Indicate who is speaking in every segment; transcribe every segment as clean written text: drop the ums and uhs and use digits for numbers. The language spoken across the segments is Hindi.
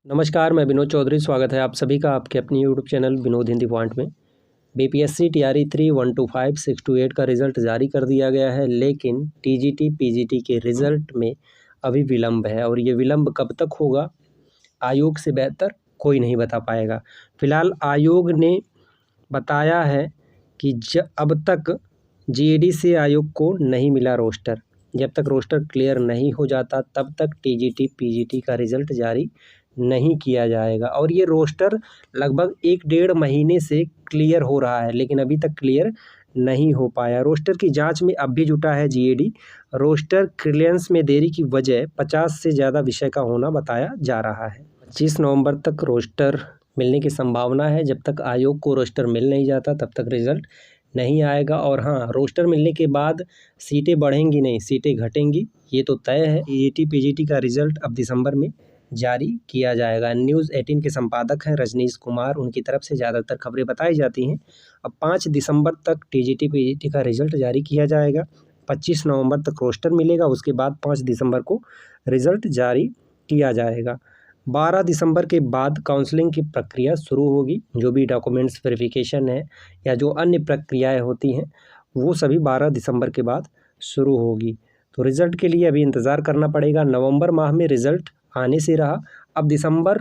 Speaker 1: नमस्कार, मैं विनोद चौधरी। स्वागत है आप सभी का आपके अपनी YouTube channel Vinod Hindi point में। बीपीएससी टीआरई 3 125 628 का रिज़ल्ट जारी कर दिया गया है, लेकिन टीजीटी पीजीटी के रिज़ल्ट में अभी विलंब है और ये विलंब कब तक होगा, आयोग से बेहतर कोई नहीं बता पाएगा। फ़िलहाल आयोग ने बताया है कि अब तक जीएडी से आयोग को नहीं मिला रोस्टर। जब तक रोस्टर क्लियर नहीं हो जाता तब तक टीजीटी पीजीटी का रिज़ल्ट जारी नहीं किया जाएगा। और ये रोस्टर लगभग 1 डेढ़ महीने से क्लियर हो रहा है, लेकिन अभी तक क्लियर नहीं हो पाया। रोस्टर की जांच में अब भी जुटा है जीएडी। रोस्टर क्लियरेंस में देरी की वजह 50 से ज़्यादा विषय का होना बताया जा रहा है। 25 नवंबर तक रोस्टर मिलने की संभावना है। जब तक आयोग को रोस्टर मिल नहीं जाता तब तक रिज़ल्ट नहीं आएगा। और हाँ, रोस्टर मिलने के बाद सीटें बढ़ेंगी नहीं, सीटें घटेंगी, ये तो तय है। टीजीटी पीजीटी का रिज़ल्ट अब दिसंबर में जारी किया जाएगा। न्यूज़ 18 के संपादक हैं रजनीश कुमार, उनकी तरफ से ज़्यादातर खबरें बताई जाती हैं। अब 5 दिसंबर तक टीजीटी पीजीटी का रिज़ल्ट जारी किया जाएगा। 25 नवंबर तक रोस्टर मिलेगा, उसके बाद 5 दिसंबर को रिज़ल्ट जारी किया जाएगा। 12 दिसंबर के बाद काउंसलिंग की प्रक्रिया शुरू होगी। जो भी डॉक्यूमेंट्स वेरिफिकेशन है या जो अन्य प्रक्रियाएँ होती हैं वो सभी 12 दिसंबर के बाद शुरू होगी। तो रिज़ल्ट के लिए अभी इंतज़ार करना पड़ेगा। नवंबर माह में रिज़ल्ट आने से रहा, अब दिसंबर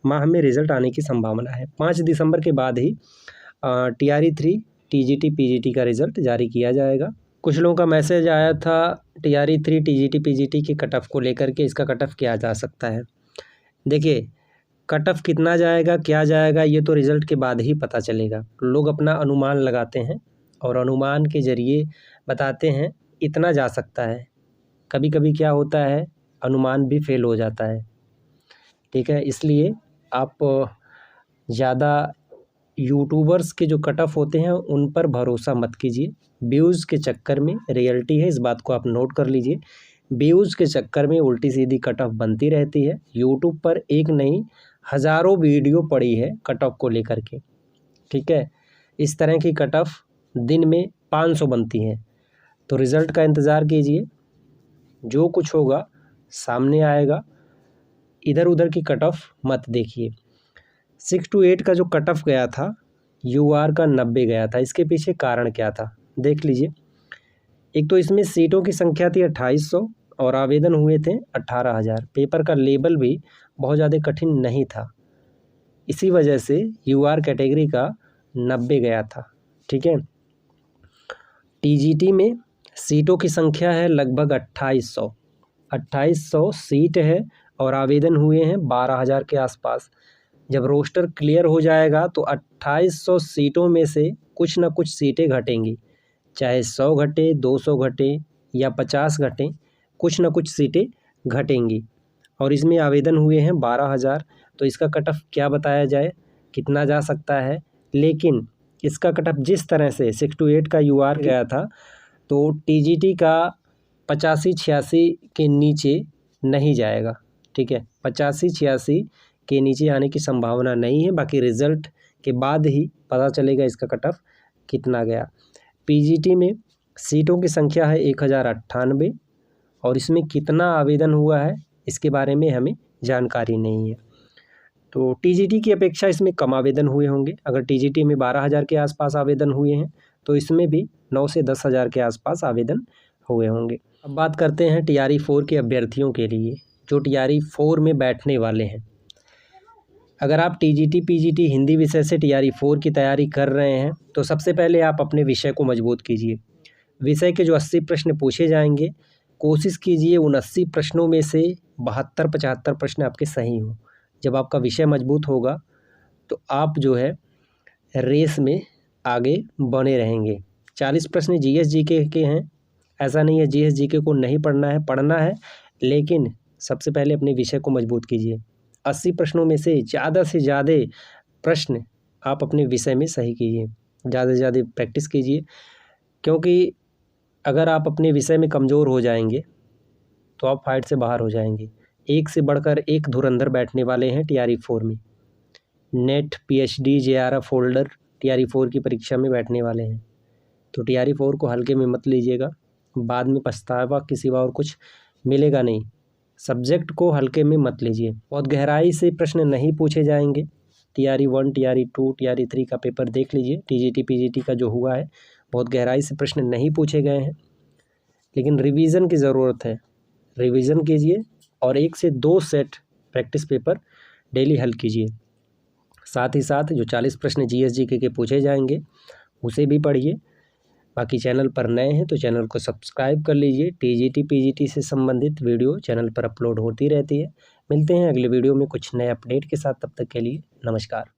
Speaker 1: माह में रिज़ल्ट आने की संभावना है। 5 दिसंबर के बाद ही टीआरई 3 टीजीटी पीजीटी का रिज़ल्ट जारी किया जाएगा। कुछ लोगों का मैसेज आया था टीआरई 3 टीजीटी पीजीटी के कट ऑफ को लेकर के, इसका कट ऑफ क्या जा सकता है। देखिए, कट ऑफ कितना जाएगा, क्या जाएगा, ये तो रिज़ल्ट के बाद ही पता चलेगा। लोग अपना अनुमान लगाते हैं और अनुमान के ज़रिए बताते हैं इतना जा सकता है। कभी कभी क्या होता है, अनुमान भी फेल हो जाता है। ठीक है, इसलिए आप ज़्यादा यूट्यूबर्स के जो कट ऑफ होते हैं उन पर भरोसा मत कीजिए। व्यूज़ के चक्कर में, रियलिटी है, इस बात को आप नोट कर लीजिए, व्यूज़ के चक्कर में उल्टी सीधी कट ऑफ बनती रहती है। यूट्यूब पर एक नहीं हज़ारों वीडियो पड़ी है कट ऑफ को लेकर के। ठीक है, इस तरह की कट ऑफ दिन में 500 बनती हैं। तो रिज़ल्ट का इंतज़ार कीजिए, जो कुछ होगा सामने आएगा। इधर उधर की कट ऑफ मत देखिए। 6 to 8 का जो कट ऑफ गया था, यूआर का 90 गया था। इसके पीछे कारण क्या था देख लीजिए। एक तो इसमें सीटों की संख्या थी 2800 और आवेदन हुए थे 18,000। पेपर का लेबल भी बहुत ज़्यादा कठिन नहीं था, इसी वजह से यूआर कैटेगरी का 90 गया था। ठीक है, टीजीटी में सीटों की संख्या है लगभग 2800 सीट है और आवेदन हुए हैं 12,000 के आसपास। जब रोस्टर क्लियर हो जाएगा तो 2800 सीटों में से कुछ ना कुछ सीटें घटेंगी, चाहे 100 घटे, 200 घटे या 50 घटे, कुछ ना कुछ सीटें घटेंगी। और इसमें आवेदन हुए हैं 12,000। तो इसका कट ऑफ क्या बताया जाए, कितना जा सकता है। लेकिन इसका कट ऑफ जिस तरह से 6 to 8 का यूआर गया था, तो टीजीटी का 85-86 के नीचे नहीं जाएगा। ठीक है, 85-86 के नीचे आने की संभावना नहीं है। बाकी रिज़ल्ट के बाद ही पता चलेगा इसका कट ऑफ कितना गया। पीजीटी में सीटों की संख्या है 1098 और इसमें कितना आवेदन हुआ है इसके बारे में हमें जानकारी नहीं है। तो टीजीटी की अपेक्षा इसमें कम आवेदन हुए होंगे। अगर टीजीटी में 12,000 के आसपास आवेदन हुए हैं तो इसमें भी 9 से 10,000 के आसपास आवेदन हुए होंगे। अब बात करते हैं टीआरई 4 के अभ्यर्थियों के लिए जो टीआरई 4 में बैठने वाले हैं। अगर आप टीजीटी पीजीटी हिंदी विषय से टीआरई 4 की तैयारी कर रहे हैं तो सबसे पहले आप अपने विषय को मजबूत कीजिए। विषय के जो 80 प्रश्न पूछे जाएंगे, कोशिश कीजिए उन 80 प्रश्नों में से 72-75 प्रश्न आपके सही हों। जब आपका विषय मजबूत होगा तो आप जो है रेस में आगे बने रहेंगे। 40 प्रश्न जीएस जीके के हैं। ऐसा नहीं है जीएस जीके को नहीं पढ़ना है, लेकिन सबसे पहले अपने विषय को मजबूत कीजिए। 80 प्रश्नों में से ज़्यादा प्रश्न आप अपने विषय में सही कीजिए, ज़्यादा से ज़्यादा प्रैक्टिस कीजिए। क्योंकि अगर आप अपने विषय में कमज़ोर हो जाएंगे तो आप फाइट से बाहर हो जाएंगे। एक से बढ़कर एक धुरंधर बैठने वाले हैं टीआरई 4 में। Net, PhD, JRF holder TRE 4 की परीक्षा में बैठने वाले हैं। तो टीआरई 4 को हल्के में मत लीजिएगा, बाद में पछतावा के सिवा और कुछ मिलेगा नहीं। सब्जेक्ट को हल्के में मत लीजिए। बहुत गहराई से प्रश्न नहीं पूछे जाएंगे। TRE 1, TRE 2, TRE 3 का पेपर देख लीजिए। TGT PGT का जो हुआ है बहुत गहराई से प्रश्न नहीं पूछे गए हैं, लेकिन रिवीजन की ज़रूरत है। रिवीजन कीजिए और 1 से 2 सेट प्रैक्टिस पेपर डेली हल कीजिए। साथ ही साथ जो 40 प्रश्न GS GK के पूछे जाएंगे उसे भी पढ़िए। बाकी चैनल पर नए हैं तो चैनल को सब्सक्राइब कर लीजिए। TGT PGT से संबंधित वीडियो चैनल पर अपलोड होती रहती है। मिलते हैं अगले वीडियो में कुछ नए अपडेट के साथ। तब तक के लिए नमस्कार।